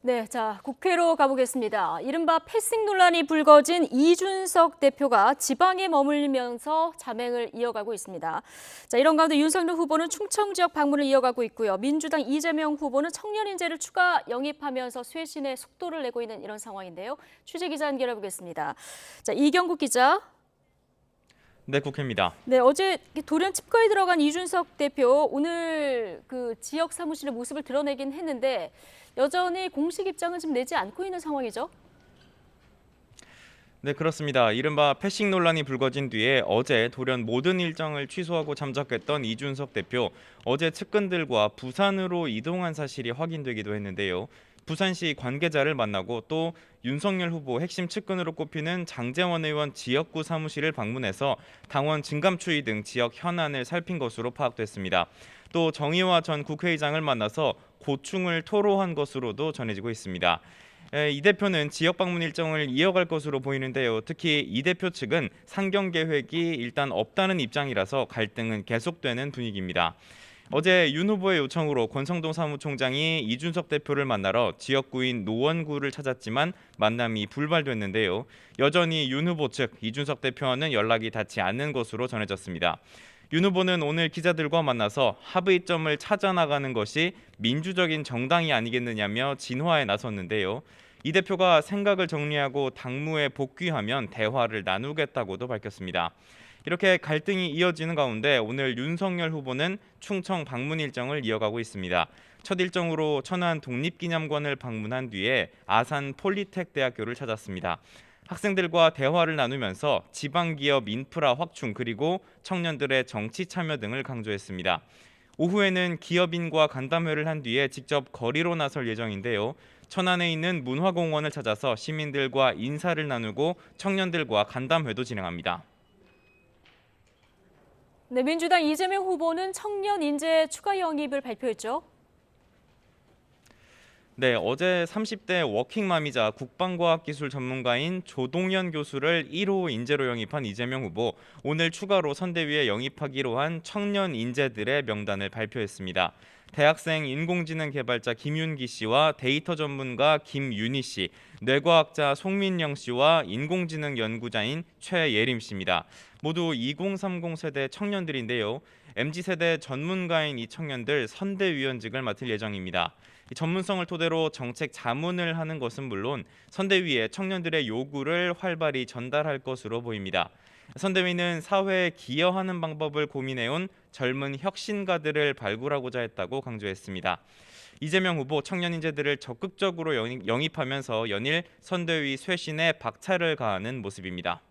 네, 자, 국회로 가보겠습니다. 이른바 패싱 논란이 불거진 이준석 대표가 지방에 머물면서 자맹을 이어가고 있습니다. 자, 이런 가운데 윤석열 후보는 충청 지역 방문을 이어가고 있고요. 민주당 이재명 후보는 청년 인재를 추가 영입하면서 쇄신의 속도를 내고 있는 이런 상황인데요. 취재 기자 연결해보겠습니다. 자, 이경국 기자. 네, 국회입니다. 네, 어제 돌연 칩거에 들어간 이준석 대표 오늘 그 지역 사무실의 모습을 드러내긴 했는데 여전히 공식 입장은 지금 내지 않고 있는 상황이죠. 네, 그렇습니다. 이른바 패싱 논란이 불거진 뒤에 어제 돌연 모든 일정을 취소하고 참석했던 이준석 대표, 어제 측근들과 부산으로 이동한 사실이 확인되기도 했는데요. 부산시 관계자를 만나고 또 윤석열 후보 핵심 측근으로 꼽히는 장제원 의원 지역구 사무실을 방문해서 당원 증감 추이 등 지역 현안을 살핀 것으로 파악됐습니다. 또 정의화 전 국회의장을 만나서 고충을 토로한 것으로도 전해지고 있습니다. 이 대표는 지역 방문 일정을 이어갈 것으로 보이는데요. 특히 이 대표 측은 상경 계획이 일단 없다는 입장이라서 갈등은 계속되는 분위기입니다. 어제 윤 후보의 요청으로 권성동 사무총장이 이준석 대표를 만나러 지역구인 노원구를 찾았지만 만남이 불발됐는데요. 여전히 윤 후보 측 이준석 대표와는 연락이 닿지 않는 것으로 전해졌습니다. 윤 후보는 오늘 기자들과 만나서 합의점을 찾아 나가는 것이 민주적인 정당이 아니겠느냐며 진화에 나섰는데요. 이 대표가 생각을 정리하고 당무에 복귀하면 대화를 나누겠다고도 밝혔습니다. 이렇게 갈등이 이어지는 가운데 오늘 윤석열 후보는 충청 방문 일정을 이어가고 있습니다. 첫 일정으로 천안 독립기념관을 방문한 뒤에 아산 폴리텍 대학교를 찾았습니다. 학생들과 대화를 나누면서 지방기업 인프라 확충 그리고 청년들의 정치 참여 등을 강조했습니다. 오후에는 기업인과 간담회를 한 뒤에 직접 거리로 나설 예정인데요. 천안에 있는 문화공원을 찾아서 시민들과 인사를 나누고 청년들과 간담회도 진행합니다. 네, 민주당 이재명 후보는 청년 인재 추가 영입을 발표했죠. 네, 어제 30대 워킹맘이자 국방과학기술 전문가인 조동연 교수를 1호 인재로 영입한 이재명 후보, 오늘 추가로 선대위에 영입하기로 한 청년 인재들의 명단을 발표했습니다. 대학생 인공지능 개발자 김윤기 씨와 데이터 전문가 김윤희 씨, 뇌과학자 송민영 씨와 인공지능 연구자인 최예림 씨입니다. 모두 2030 세대 청년들인데요. MZ세대 전문가인 이 청년들 선대위원직을 맡을 예정입니다. 전문성을 토대로 정책 자문을 하는 것은 물론 선대위에 청년들의 요구를 활발히 전달할 것으로 보입니다. 선대위는 사회에 기여하는 방법을 고민해온 젊은 혁신가들을 발굴하고자 했다고 강조했습니다. 이재명 후보 청년 인재들을 적극적으로 영입하면서 연일 선대위 쇄신에 박차를 가하는 모습입니다.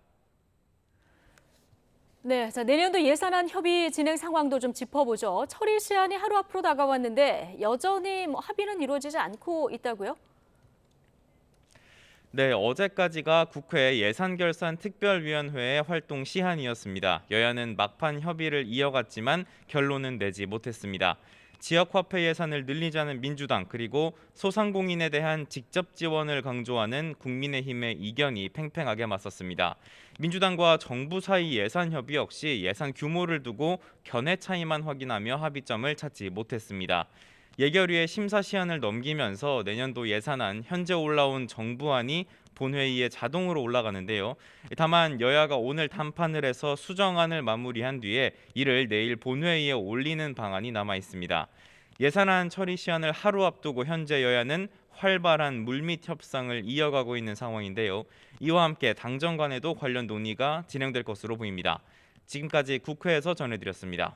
네, 자, 내년도 예산안 협의 진행 상황도 좀 짚어보죠. 처리 시한이 하루 앞으로 다가왔는데 여전히 합의는 이루어지지 않고 있다고요? 네, 어제까지가 국회 예산결산특별위원회의 활동 시한이었습니다. 여야는 막판 협의를 이어갔지만 결론은 내지 못했습니다. 지역화폐 예산을 늘리자는 민주당 그리고 소상공인에 대한 직접 지원을 강조하는 국민의힘의 이견이 팽팽하게 맞섰습니다. 민주당과 정부 사이 예산 협의 역시 예산 규모를 두고 견해 차이만 확인하며 합의점을 찾지 못했습니다. 예결위의 심사 시한을 넘기면서 내년도 예산안 현재 올라온 정부안이 본회의에 자동으로 올라가는데요. 다만 여야가 오늘 담판을 해서 수정안을 마무리한 뒤에 이를 내일 본회의에 올리는 방안이 남아 있습니다. 예산안 처리 시한을 하루 앞두고 현재 여야는 활발한 물밑 협상을 이어가고 있는 상황인데요. 이와 함께 당정 간에도 관련 논의가 진행될 것으로 보입니다. 지금까지 국회에서 전해드렸습니다.